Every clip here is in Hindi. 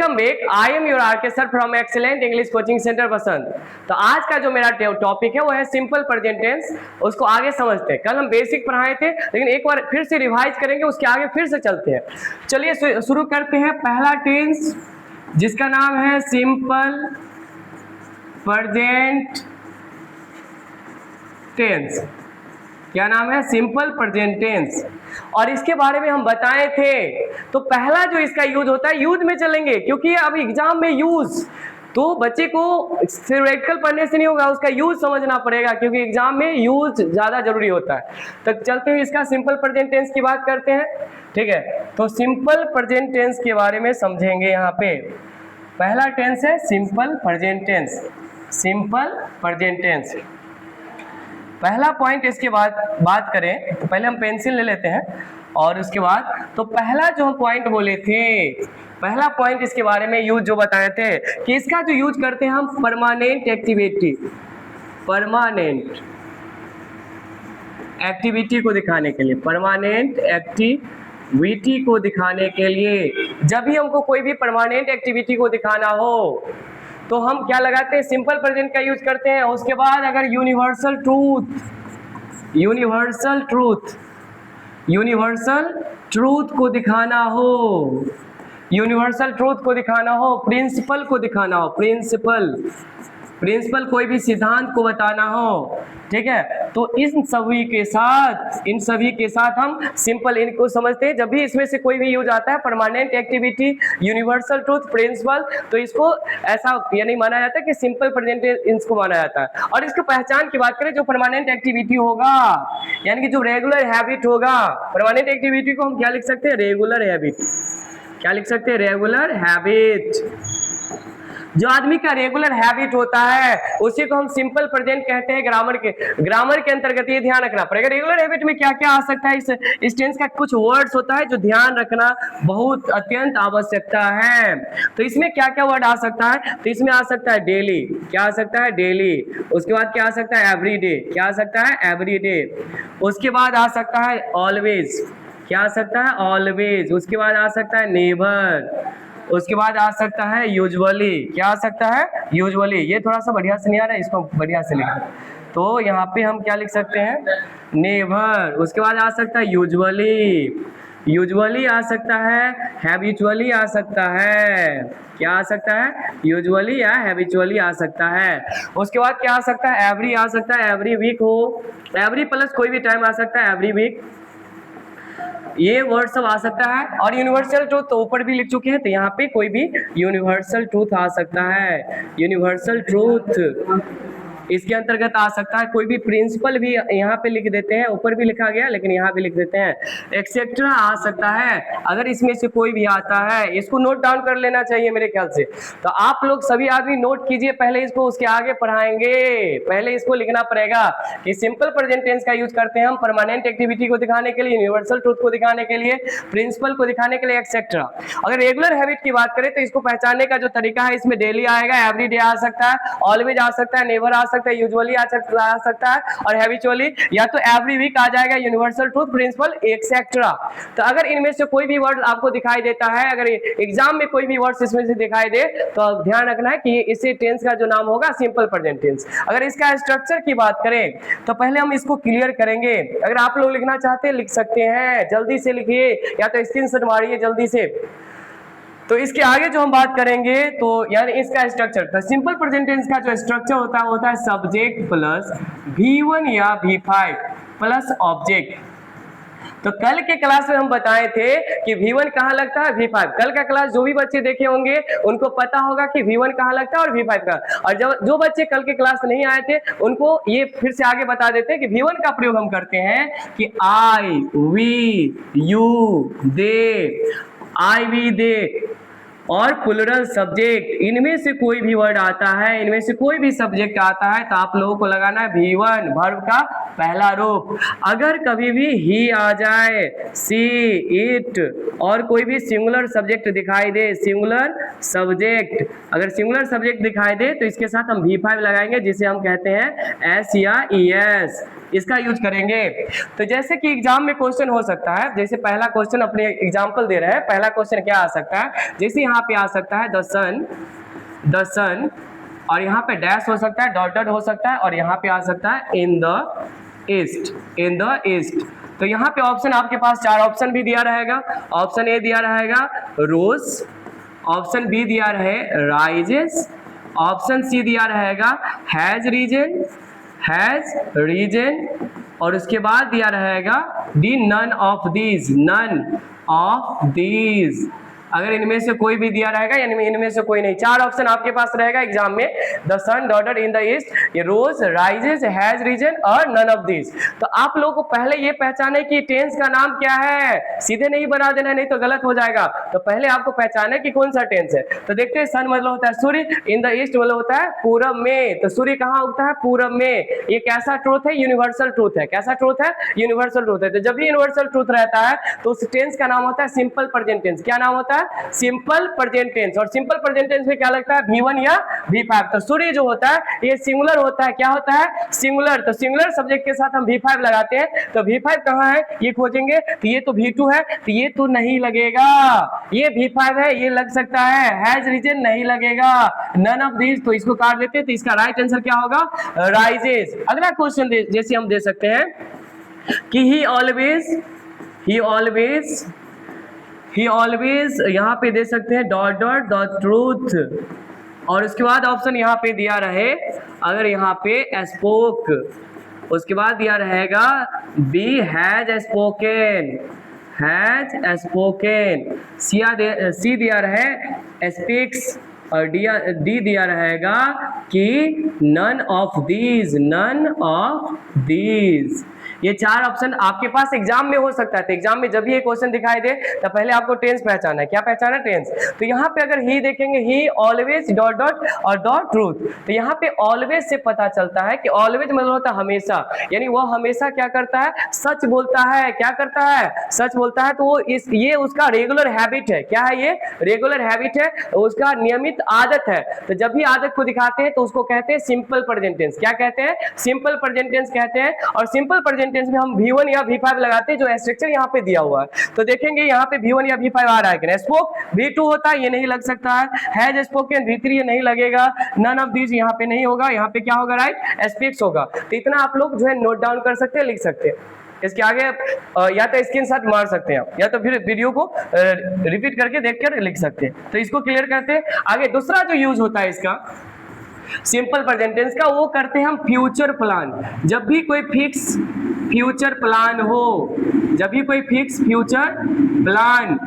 Welcome back. I am your RK sir from excellent English coaching centre Basant. तो आज का जो मेरा टॉपिक है वो है सिंपल प्रेजेंट टेंस। उसको आगे समझते हैं। कल हम बेसिक पढ़ाए थे, लेकिन एक बार फिर से रिवाइज करेंगे, उसके आगे फिर से चलते हैं। चलिए शुरू करते हैं। पहला टेंस जिसका नाम है सिंपल प्रेजेंट टेंस। क्या नाम है? Simple present tense. और इसके बारे में हम बताए थे। तो पहला जो इसका यूज होता है, यूज में चलेंगे, क्योंकि अब एग्जाम में यूज तो बच्चे को थ्योरेटिकल पढ़ने से नहीं होगा, उसका यूज समझना पड़ेगा, क्योंकि एग्जाम में यूज ज्यादा जरूरी होता है। तो चलते हैं इसका सिंपल प्रेजेंट टेंस की बात करते हैं। ठीक है, तो सिंपल प्रेजेंट टेंस के बारे में समझेंगे। यहाँ पे पहला टेंस है simple present tense. Simple present tense पहला पॉइंट। इसके बाद बात करें तो पहले हम पेंसिल ले लेते हैं, और उसके बाद तो पहला जो हम पॉइंट बोले थे, पहला पॉइंट इसके बारे में यूज जो बताए थे कि इसका जो यूज करते हैं हम परमानेंट एक्टिविटी, परमानेंट एक्टिविटी को दिखाने के लिए, परमानेंट एक्टिविटी को दिखाने के लिए जब भी हमको कोई भी परमानेंट एक्टिविटी को दिखाना हो तो हम क्या लगाते हैं? सिंपल प्रेजेंट का यूज करते हैं। उसके बाद अगर universal truth, universal truth, universal truth को दिखाना हो, यूनिवर्सल ट्रूथ को दिखाना हो, प्रिंसिपल को दिखाना हो, प्रिंसिपल, प्रिंसिपल कोई भी सिद्धांत को बताना हो, ठीक है, तो इन सभी के साथ हम सिंपल इनको समझते हैं। जब भी इसमें से कोई भी यूज आता है, permanent activity, universal truth, principle, तो इसको ऐसा यानी माना जाता है कि सिंपल प्रेजेंट टेंस को माना जाता है। और इसकी पहचान की बात करें, जो परमानेंट एक्टिविटी होगा यानी कि जो रेगुलर हैबिट होगा, परमानेंट एक्टिविटी को हम क्या लिख सकते हैं? Regular habit. क्या लिख सकते हैं? Regular habit. जो आदमी का रेगुलर हैबिट होता है उसी को हम सिंपल प्रेजेंट कहते हैं। ग्रामर के अंतर्गत ये ध्यान रखना पड़ेगा। रेगुलर हैबिट में क्या क्या आ सकता है? इस टेंस का कुछ वर्ड्स होता है जो ध्यान रखना बहुत अत्यंत आवश्यकता है। तो इसमें क्या क्या वर्ड आ सकता है? तो इसमें आ सकता है डेली। क्या आ सकता है? डेली। उसके बाद क्या आ सकता है? एवरीडे। क्या आ सकता है? एवरीडे। उसके बाद आ सकता है ऑलवेज। क्या आ सकता है? ऑलवेज। उसके बाद आ सकता है नेवर। उसके बाद आ सकता है यूजुअली। क्या आ सकता है? यूजुअली। ये थोड़ा सा बढ़िया से नहीं आ रहा है, इसको बढ़िया से लिखना। तो यहाँ पे हम क्या लिख सकते हैं? नेवर। उसके बाद आ सकता है यूजुअली, यूजुअली आ सकता है, हैबिचुअली आ सकता है। क्या आ सकता है? यूजुअली या हैबिचुअली आ सकता है। उसके बाद क्या आ सकता है? एवरी आ सकता है, एवरी वीक हो, एवरी प्लस कोई भी टाइम आ सकता है, एवरी वीक, ये वर्ड सब आ सकता है। और यूनिवर्सल ट्रूथ तो ऊपर भी लिख चुके हैं, तो यहाँ पे कोई भी यूनिवर्सल ट्रूथ आ सकता है, यूनिवर्सल ट्रूथ इसके अंतर्गत आ सकता है। कोई भी प्रिंसिपल भी यहाँ पे लिख देते हैं, ऊपर भी लिखा गया लेकिन यहाँ भी लिख देते हैं। एक्सेट्रा आ सकता है। अगर इसमें से कोई भी आता है, इसको नोट डाउन कर लेना चाहिए मेरे ख्याल से। तो आप लोग सभी आदमी नोट कीजिए पहले इसको, उसके आगे पढ़ाएंगे। पहले इसको लिखना पड़ेगा कि सिंपल प्रेजेंट टेंस का यूज करते हैं हम परमानेंट एक्टिविटी को दिखाने के लिए, यूनिवर्सल ट्रूथ को दिखाने के लिए, प्रिंसिपल को दिखाने के लिए, एक्सेट्रा। अगर रेगुलर हैबिट की बात करें तो इसको पहचानने का जो तरीका है, इसमें डेली आएगा, एवरीडे आ सकता है, ऑलवेज आ सकता है, नेवर आ सकता है, यूजुअली आ सकता है, और हैबिचुअली या तो एवरी वीक आ जाएगा, यूनिवर्सल ट्रूथ, प्रिंसिपल, एक्सेट्रा। तो अगर इनमें से कोई भी वर्ड आपको दिखाई देता है, अगर एग्जाम में कोई भी वर्ड इसमें से दिखाई दे, तो ध्यान रखना है कि इसी टेंस का जो नाम होगा सिंपल प्रेजेंट टेंस। अगर इसका स्ट्रक्चर की बात करें तो पहले हम इसको क्लियर करेंगे। अगर आप लोग लिखना चाहते हैं लिख सकते हैं, जल्दी से लिखिए या तो स्क्रीनशॉट मारिए जल्दी से। तो इसके आगे जो हम बात करेंगे तो यानी इसका स्ट्रक्चर, तो सिंपल प्रेजेंट टेंस का जो स्ट्रक्चर होता है सब्जेक्ट प्लस V1 या V5 प्लस ऑब्जेक्ट। तो कल के क्लास में हम बताए थे कि V1 कहाँ लगता है, V5। कल का क्लास जो भी बच्चे देखे होंगे उनको पता होगा कि V1 कहाँ लगता है और V5 का। और जो बच्चे कल के क्लास नहीं आए थे उनको ये फिर से आगे बता देते हैं कि V1 का प्रयोग हम करते हैं कि I, we, you, they, I, we, they और प्लूरल सब्जेक्ट, इनमें से कोई भी वर्ड आता है, इनमें से कोई भी सब्जेक्ट आता है तो आप लोगों को लगाना है V1, वर्ब का पहला रूप। अगर कभी भी ही आ जाए, सी, इट और कोई भी सिंगुलर सब्जेक्ट दिखाई दे, सिंगुलर सब्जेक्ट, अगर सिंगुलर सब्जेक्ट दिखाई दे तो इसके साथ हम V5 लगाएंगे, जिसे हम कहते हैं एस या ES। इसका यूज करेंगे। तो जैसे कि एग्जाम में क्वेश्चन हो सकता है, जैसे पहला क्वेश्चन अपने एग्जांपल दे रहे हैं, पहला क्वेश्चन क्या आ सकता है, जैसे यहाँ पे आ सकता है द सन, और यहाँ पे डैश हो सकता है, डॉट डॉट हो सकता है, और यहाँ पे आ सकता है इन द ईस्ट। तो यहाँ पे ऑप्शन आपके पास 4 ऑप्शन भी दिया रहेगा। ऑप्शन ए दिया रहेगा रोज, ऑप्शन बी दिया रहे राइजेस, ऑप्शन सी दिया रहेगा हैज रीजन, और उसके बाद दिया रहेगा डी नन ऑफ दीज। अगर इनमें से कोई भी दिया रहेगा यानी इनमें से कोई नहीं, 4 ऑप्शन आपके पास रहेगा एग्जाम में, the sun, dotted in the east, ये रोज, राइजेस, हैज रीजन और नन ऑफ दिस। तो आप लोगों को पहले ये पहचाने कि टेंस का नाम क्या है, सीधे नहीं बना देना, नहीं तो गलत हो जाएगा। तो पहले आपको पहचाने कि कौन सा टेंस है। तो देखते हैं, सन मतलब होता है सूर्य, इन द ईस्ट मतलब होता है पूरब में। तो सूर्य कहाँ उगता है? पूरब में। ये कैसा ट्रूथ है? यूनिवर्सल ट्रूथ है। कैसा ट्रूथ है? यूनिवर्सल ट्रूथ है। तो जब भी यूनिवर्सल ट्रूथ रहता है तो उस टेंस का नाम होता है सिंपल प्रेजेंट टेंस। क्या नाम होता है? Simple present tense. और सिंपल प्रेजेंट टेंस में क्या लगता है? V1 या V5। तो सूर्य जो होता है ये सिंगुलर होता है। क्या होता है? सिंगुलर। तो सिंगुलर सब्जेक्ट के साथ हम V5 लगाते हैं। तो V5 कहाँ है ये खोजेंगे, तो ये तो V2 है, तो ये तो नहीं लगेगा। ये V5 है, ये लग सकता है। हैज रीजन नहीं लगेगा। नन ऑफ दिस, तो इसको काट देते हैं। तो इसका राइट आंसर क्या होगा? राइजेस। अगला क्वेश्चन जैसे हम दे सकते हैं कि ही ऑलवेज यहाँ पे दे सकते हैं डॉट डॉट द ट्रूथ, और उसके बाद ऑप्शन यहाँ पे दिया रहे, अगर यहाँ पे स्पोक, उसके बाद दिया रहेगा बी हैज स्पोकन, सी दिया रहे स्पीक्स, और डी दिया रहेगा कि नन ऑफ दीज। ये 4 ऑप्शन आपके पास एग्जाम में हो सकता है। तो एग्जाम में जब भी ये क्वेश्चन दिखाई दे तो पहले आपको टेंस पहचाना है। क्या पहचाना? टेंस। तो यहाँ पे अगर ही देखेंगे, ही ऑलवेज डॉट डॉट और डॉट ट्रूथ, तो यहाँ पे ऑलवेज से पता चलता है कि ऑलवेज मतलब होता है हमेशा, यानी वह हमेशा क्या करता है? सच बोलता है। क्या करता है? सच बोलता है। तो वो ये उसका रेगुलर हैबिट है। क्या है ये? रेगुलर हैबिट है, उसका नियमित आदत है। तो जब भी आदत को दिखाते हैं तो उसको कहते हैं सिंपल प्रेजेंट टेंस। क्या कहते हैं? सिंपल प्रेजेंट टेंस कहते हैं। और सिंपल प्रेजेंट टेंस में हम V1 या V5 लगाते हैं, जो स्ट्रक्चर यहाँ पे दिया हुआ है। तो देखेंगे यहाँ पे V1 या V5 आ रहा है कि नहीं। स्पोक V2 होता है, ये नहीं लग सकता है। हैज स्पोकन V3, ये नहीं लगेगा। नन ऑफ दिस यहाँ पे नहीं होगा। यहाँ पे क्या होगा? राइट, स्पीक्स होगा। तो इतना आप लोग जो है नोट डाउन कर सकते हैं, लिख सकते हैं। इसके आगे या तो स्क्रीनशॉट मार सकते हैं या तो फिर वीडियो को रिपीट करके देखकर लिख सकते हैं। तो इसको क्लियर करते हैं। आगे दूसरा जो यूज होता है इसका सिंपल प्रेजेंट टेंस का, वो करते हैं हम फ्यूचर प्लान। जब भी कोई फिक्स फ्यूचर प्लान हो, जब भी कोई फिक्स फ्यूचर प्लान,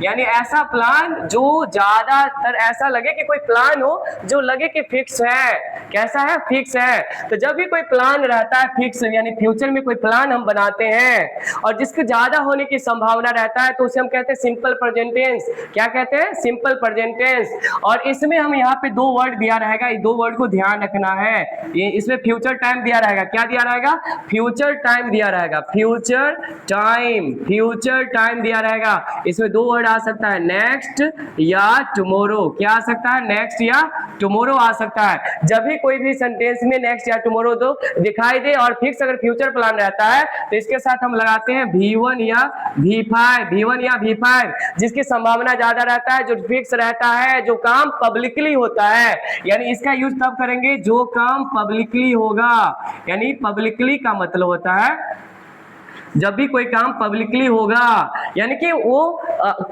यानी ऐसा प्लान जो ज्यादातर ऐसा लगे कि कोई प्लान हो जो लगे कि फिक्स है। कैसा है? फिक्स है। तो जब भी कोई प्लान रहता है फिक्स, यानी फ्यूचर में कोई प्लान हम बनाते हैं और जिसके ज्यादा होने की संभावना रहता है, तो उसे हम कहते हैं सिंपल प्रेजेंट टेंस। क्या कहते हैं? Simple present tense. और इसमें हम यहाँ पे 2 वर्ड दिया रहेगा, ये 2 वर्ड को ध्यान रखना है। ये इसमें फ्यूचर टाइम दिया रहेगा। क्या दिया रहेगा? फ्यूचर टाइम दिया रहेगा। फ्यूचर टाइम दिया रहेगा। इसमें 2 वर्ड आ सकता है, नेक्स्ट या टुमारो। क्या आ सकता है? नेक्स्ट या टुमारो आ सकता है। जब भी कोई भी सेंटेंस में नेक्स्ट या टुमारो तो दिखाई दे और फिक्स अगर फ्यूचर प्लान रहता है तो इसके साथ हम लगाते हैं V1 या V5, जिसकी संभावना ज्यादा रहता है, जो फिक्स रहता है, जो काम पब्लिकली होता है। यानी इसका यूज तब करेंगे जो काम पब्लिकली होगा। यानी पब्लिकली का मतलब होता है जब भी कोई काम पब्लिकली होगा, यानी कि वो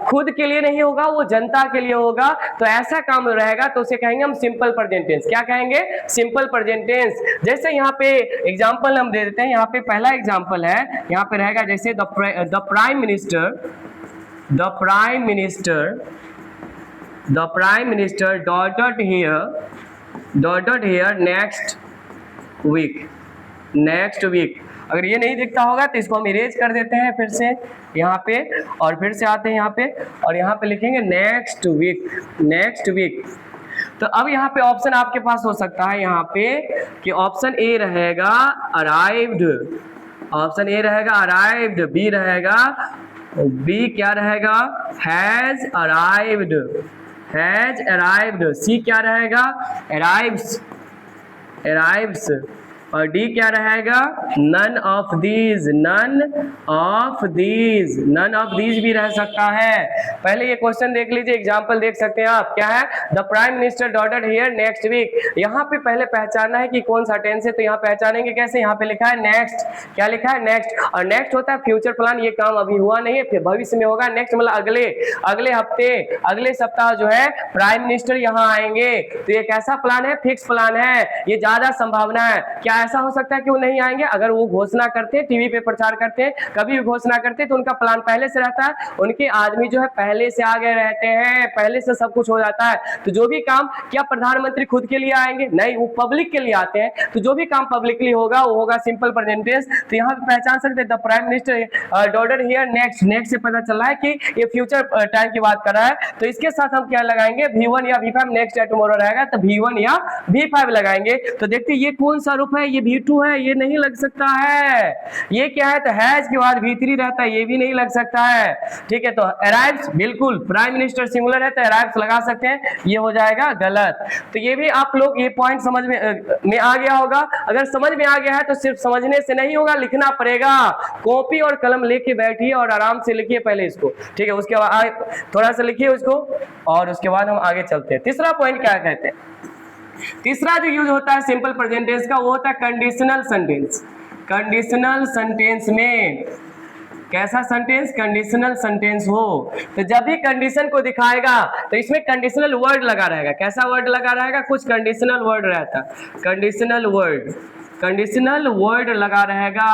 खुद के लिए नहीं होगा, वो जनता के लिए होगा, तो ऐसा काम रहेगा तो उसे कहेंगे हम सिंपल प्रेजेंट टेंस। क्या कहेंगे? Simple present tense. जैसे यहाँ पे एग्जांपल हम दे देते हैं। यहाँ पे पहला एग्जांपल है, यहाँ पे रहेगा जैसे the prime minister dot dot here next week. अगर ये नहीं दिखता होगा तो इसको हम इरेज कर देते हैं फिर से यहाँ पे, और फिर से आते हैं यहाँ पे और यहाँ पे लिखेंगे नेक्स्ट वीक। तो अब यहाँ पे ऑप्शन आपके पास हो सकता है यहाँ पे कि ऑप्शन ए रहेगा अराइव्ड, बी रहेगा, क्या रहेगा? हैज अराइव्ड, सी क्या रहेगा? अराइव्स, और डी क्या रहेगा, none of these, none of these, none of these भी रह सकता है। पहले ये क्वेश्चन देख लीजिए, एग्जांपल देख सकते हैं आप, क्या है, the prime minister dotted here next week. यहाँ पे पहले पहचानना है कि कौन सा टेंस है, तो यहाँ पहचानेंगे कैसे, यहाँ पे लिखा है नेक्स्ट, क्या लिखा है, नेक्स्ट, और नेक्स्ट होता है फ्यूचर प्लान, ये काम अभी हुआ नहीं है, फिर भविष्य में होगा। नेक्स्ट मतलब अगले, अगले हफ्ते, अगले सप्ताह जो है प्राइम मिनिस्टर यहाँ आएंगे, तो ये कैसा प्लान है, फिक्स प्लान है, ये ज्यादा संभावना है। क्या ऐसा हो सकता है कि वो नहीं आएंगे? अगर वो घोषणा करते हैं, टीवी पे प्रचार करते हैं, कभी भी घोषणा करते हैं, तो उनका प्लान पहले से रहता है, उनके आदमी जो है पहले से आगे रहते हैं, पहले से सब कुछ हो जाता है। तो जो भी काम, क्या प्रधानमंत्री खुद के लिए आएंगे? नहीं, वो पब्लिक के लिए आते हैं, तो जो भी काम पब्लिकली होगा वो होगा सिंपल प्रेजेंट टेंस। तो यहाँ पे पहचान सकते हैं the prime minister dotted here next, next से पता चल रहा है कि ये फ्यूचर टाइम की बात कर रहा है, तो इसके साथ हम क्या लगाएंगे, V1 या V5, नेक्स्ट या टुमारो रहेगा, तो V1 या V5 लगाएंगे। तो देखते हैं ये कौन सा रूप है, ये V2 है, ये नहीं लग सकता है। ये क्या है, तो हैज के बाद V3 रहता है, ये भी नहीं लग सकता है। ठीक है, तो अराइव्स, बिल्कुल प्राइम मिनिस्टर सिंगुलर है, तो अराइव्स लगा सकते हैं, ये हो जाएगा गलत। तो ये भी आप लोग, ये पॉइंट समझ में आ गया होगा। अगर समझ में आ गया है तो सिर्फ समझने से नहीं होगा, लिखना पड़ेगा। कॉपी और कलम लेके बैठिए और आराम से लिखिए पहले इसको, ठीक है, उसके बाद थोड़ा सा लिखिए उसको, और उसके बाद हम आगे चलते हैं। तीसरा पॉइंट क्या कहते हैं, तीसरा जो यूज होता है सिंपल प्रेजेंट टेंस का, वो होता है कंडीशनल सेंटेंस। कंडीशनल सेंटेंस में कैसा सेंटेंस, कंडीशनल सेंटेंस हो, तो जब भी कंडीशन को दिखाएगा तो इसमें कंडीशनल वर्ड लगा रहेगा। कैसा वर्ड लगा रहेगा, कुछ कंडीशनल वर्ड रहता है, कंडीशनल वर्ड, कंडीशनल वर्ड लगा रहेगा,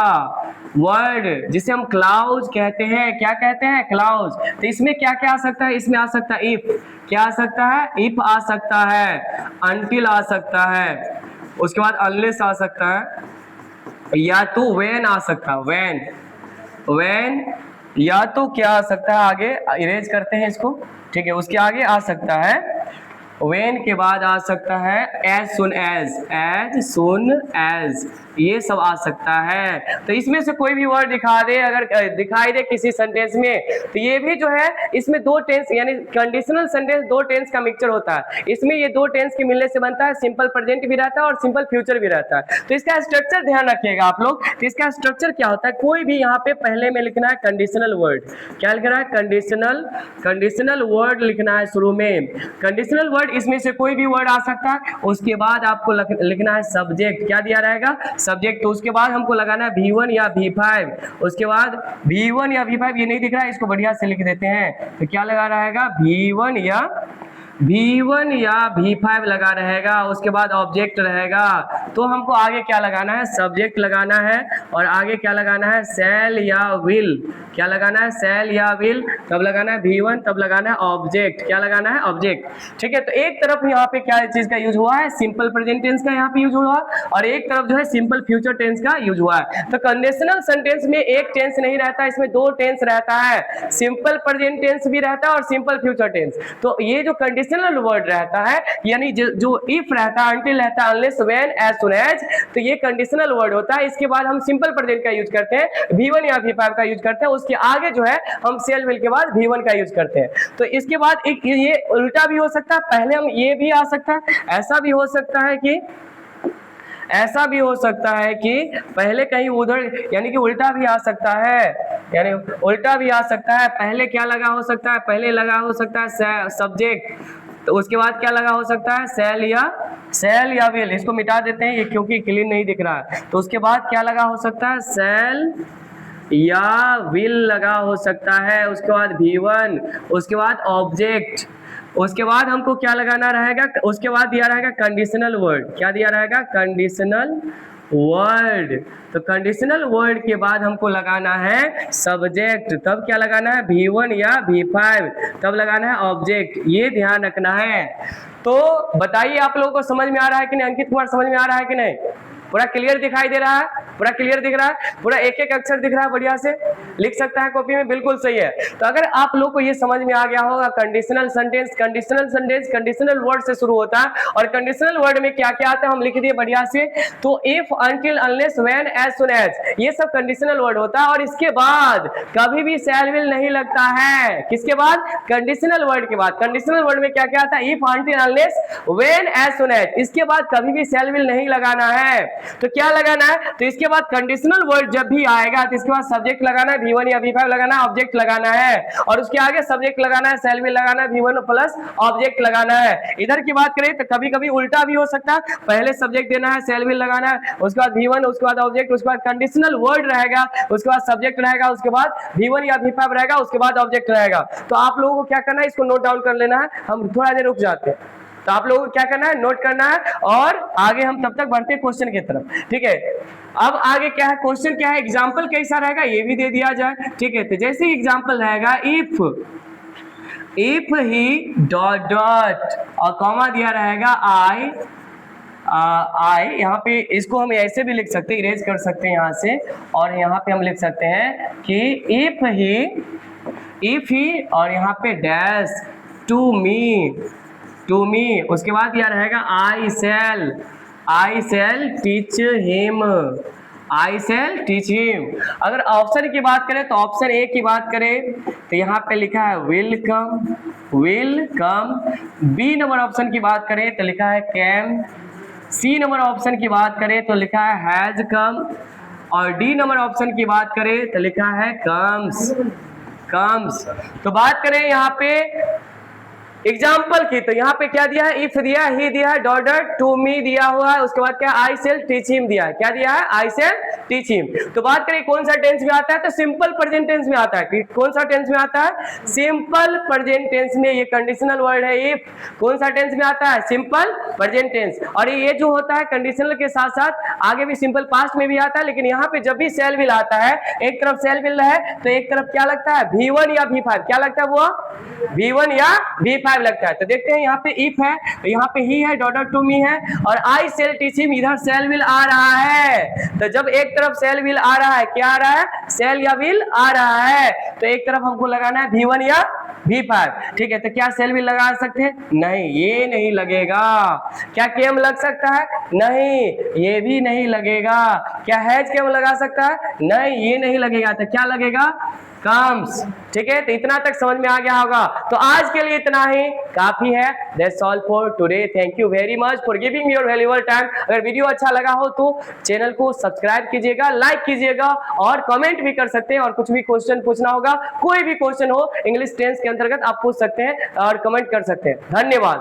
वर्ड जिसे हम क्लाउज कहते हैं। क्या कहते हैं, क्लाउज। तो इसमें क्या क्या आ सकता है, इसमें आ सकता है इफ, क्या आ सकता है, इफ आ सकता है, अनटिल आ सकता है, उसके बाद अनलेस आ सकता है, या तो व्हेन आ सकता है, व्हेन, व्हेन, या तो क्या आ सकता है, आगे इरेज करते हैं इसको, ठीक है, उसके आगे आ सकता है, व्हेन के बाद आ सकता है as soon as, as soon as, ये सब आ सकता है। तो इसमें से कोई भी वर्ड दिखा दे, अगर दिखाई दे किसी सेंटेंस में, तो ये भी जो है इसमें दो टेंस, यानी कंडीशनल सेंटेंस दो टेंस का मिक्सचर होता है। इसमें ये दो टेंस के मिलने से बनता है, सिंपल प्रेजेंट भी रहता है और सिंपल फ्यूचर भी रहता है। तो इसका स्ट्रक्चर ध्यान रखिएगा आप लोग। तो इसका स्ट्रक्चर क्या होता है, कोई भी यहाँ पे पहले में लिखना है कंडीशनल वर्ड, क्या लिखना है, कंडीशनल, कंडीशनल वर्ड लिखना है शुरू में, कंडीशनल वर्ड, इसमें से कोई भी वर्ड आ सकता है। उसके बाद आपको लिखना है सब्जेक्ट, क्या दिया रहेगा, सब्जेक्ट। तो उसके बाद हमको लगाना है V1 या V5, उसके बाद V1 या V5, ये नहीं दिख रहा है, इसको बढ़िया से लिख देते हैं। तो क्या लगा रहेगा, V1 या V5 लगा रहेगा। उसके बाद ऑब्जेक्ट रहेगा, तो हमको आगे क्या लगाना है, सब्जेक्ट लगाना है, और आगे क्या लगाना है, शैल या विल, क्या लगाना है, शैल या विल, तब लगाना है V1, तब लगाना है ऑब्जेक्ट, क्या लगाना है, ऑब्जेक्ट। ठीक है, तो एक तरफ यहाँ पे क्या चीज का यूज हुआ है, सिंपल प्रेजेंट टेंस का यहाँ पे यूज हुआ, और एक तरफ जो है सिंपल फ्यूचर टेंस का यूज हुआ है। तो कंडीशनल सेंटेंस में एक टेंस नहीं रहता, इसमें दो टेंस रहता है, सिंपल प्रेजेंट टेंस भी रहता है और सिंपल फ्यूचर टेंस। तो ये जो कंडीशनल वर्ड रहता है, यानी जो इफ रहता है, अनटिल रहता है, unless, when, as soon as, तो ये कंडीशनल वर्ड होता है। इसके बाद हम सिंपल प्रेजेंट का यूज करते हैं, V1 या V5 का यूज करते हैं। उसके आगे जो है हम शैल विल के बाद V1 का यूज करते हैं। तो इसके बाद एक ये उल्टा भी हो सकता है, पहले हम ये भी आ सकता है, ऐसा भी हो सकता है कि, ऐसा भी हो सकता है कि पहले कहीं उधर, यानी कि उल्टा भी आ सकता है, यानी उल्टा भी आ सकता है। पहले क्या लगा हो सकता है, पहले लगा हो सकता है सब्जेक्ट, तो उसके बाद क्या लगा हो सकता है, शैल या विल। इसको मिटा देते हैं ये क्योंकि क्लीन नहीं दिख रहा है। तो उसके बाद क्या लगा हो सकता है, शैल या विल लगा हो सकता है। उसके बाद V1, उसके बाद ऑब्जेक्ट, उसके बाद हमको क्या लगाना रहेगा, उसके बाद दिया रहेगा कंडीशनल वर्ड, क्या दिया रहेगा, कंडीशनल वर्ड। तो कंडीशनल वर्ड के बाद हमको लगाना है सब्जेक्ट, तब क्या लगाना है, V1 या V5, तब लगाना है ऑब्जेक्ट। ये ध्यान रखना है। तो बताइए आप लोगों को समझ में आ रहा है कि नहीं, अंकित कुमार समझ में आ रहा है कि नहीं, पूरा क्लियर दिखाई दे रहा है, पूरा क्लियर दिख रहा है, पूरा एक एक अक्षर दिख रहा है, बढ़िया से लिख सकता है कॉपी में, बिल्कुल सही है। तो अगर आप लोग को ये समझ में आ गया होगा, conditional sentence, conditional sentence conditional word से शुरू होता है, और कंडीशनल वर्ड में क्या क्या आता है हम लिख दिए बढ़िया से। तो if, until, unless, when, as soon as, ये सब कंडीशनल वर्ड होता है। और इसके बाद कभी भी शैल विल नहीं लगता है, किसके बाद, कंडीशनल वर्ड के बाद। कंडीशनल वर्ड में क्या क्या आता है, if, until, unless, when, as soon as, इसके बाद कभी भी शैल विल नहीं लगाना है। तो क्या लगाना है, तो इसके बाद कंडीशनल वर्ड जब भी आएगा तो इसके बाद सब्जेक्ट लगाना है, V1 या V5 लगाना है, ऑब्जेक्ट लगाना है, और उसके आगे सब्जेक्ट लगाना है, shall will लगाना है, V1 प्लस ऑब्जेक्ट लगाना है। इधर की बात करें तो कभी कभी उल्टा भी हो सकता है, पहले सब्जेक्ट देना है, shall will लगाना है, उसके बाद V1, उसके बाद ऑब्जेक्ट, उसके बाद कंडीशनल वर्ड रहेगा, उसके बाद सब्जेक्ट रहेगा, उसके बाद V1 या V5 रहेगा, उसके बाद ऑब्जेक्ट रहेगा। तो आप लोगों को क्या करना है, इसको नोट डाउन कर लेना है। हम थोड़ा देर रुक जाते हैं, तो आप लोगों को क्या करना है, नोट करना है, और आगे हम तब तक बढ़ते हैं क्वेश्चन की तरफ। ठीक है, अब आगे क्या है, क्वेश्चन क्या है, एग्जाम्पल कैसा रहेगा ये भी दे दिया जाए। ठीक है, तो जैसे एग्जाम्पल रहेगा इफ ही डॉट डॉट और कॉमा दिया रहेगा आई, यहाँ पे इसको हम ऐसे भी लिख सकते हैं, इरेज कर सकते हैं यहाँ से, और यहाँ पे हम लिख सकते हैं कि इफ ही और यहाँ पे डैश टू मी, उसके बाद यह रहेगा आई शैल टीच हिम। अगर ऑप्शन की बात करें तो ऑप्शन ए की बात करें तो यहाँ पे लिखा है will come. B number option की बात करें तो लिखा है कैम। सी नंबर ऑप्शन की बात करें तो लिखा है हैज कम, और डी नंबर ऑप्शन की बात करें तो लिखा है कम्स। तो बात करें यहाँ पे एग्जाम्पल की, तो यहाँ पे क्या दिया है, इफ दिया है, ही दिया है, डॉट डॉट टू मी दिया हुआ है, उसके बाद क्या आई शेल टीच हिम दिया है, क्या दिया है, आई शेल टीच हिम। तो बात करें कौन सा टेंस में आता है, तो सिंपल प्रेजेंट टेंस में आता है। कौन सा टेंस में आता है, सिंपल प्रेजेंट टेंस में। ये कंडीशनल वर्ड है इफ, कौन सा टेंस में आता है, सिंपल प्रेजेंट टेंस। और ये जो होता है कंडीशनल के साथ साथ आगे भी सिंपल पास्ट में भी आता है, लेकिन यहाँ पे जब भी शेल विल आता है, एक तरफ शेल विल है तो एक तरफ क्या लगता है, V1 या V5, क्या लगता है, वो V1 या V5 लगता है। तो देखते हैं यहाँ पे इफ है, यहाँ पे ही है, डॉट डॉट टू मी है, और आई शेल टीच हिम, इधर शेल विल आ रहा है। तो जब एक तरफ शेल विल आ रहा है, क्या आ रहा है, शेल या विल आ रहा है, तो एक तरफ हमको लगाना है V1 या V5। ठीक है, तो क्या शेल विल लगा सकते हैं, नहीं, ये नहीं लगेगा। क्या केम लग सकता है, नहीं, ये भी नहीं लगेगा। क्या हैज केम लगा सकता है, नहीं, ये नहीं लगेगा। तो क्या लगेगा, कम्स। ठीक है, तो इतना तक समझ में आ गया होगा। तो आज के लिए इतना ही काफी है। That's all for today. Thank you very much for giving your valuable time. अगर वीडियो अच्छा लगा हो तो चैनल को सब्सक्राइब कीजिएगा, लाइक कीजिएगा, और कमेंट भी कर सकते हैं। और कुछ भी क्वेश्चन पूछना होगा, कोई भी क्वेश्चन हो इंग्लिश टेंस के अंतर्गत, आप पूछ सकते हैं और कमेंट कर सकते हैं। धन्यवाद।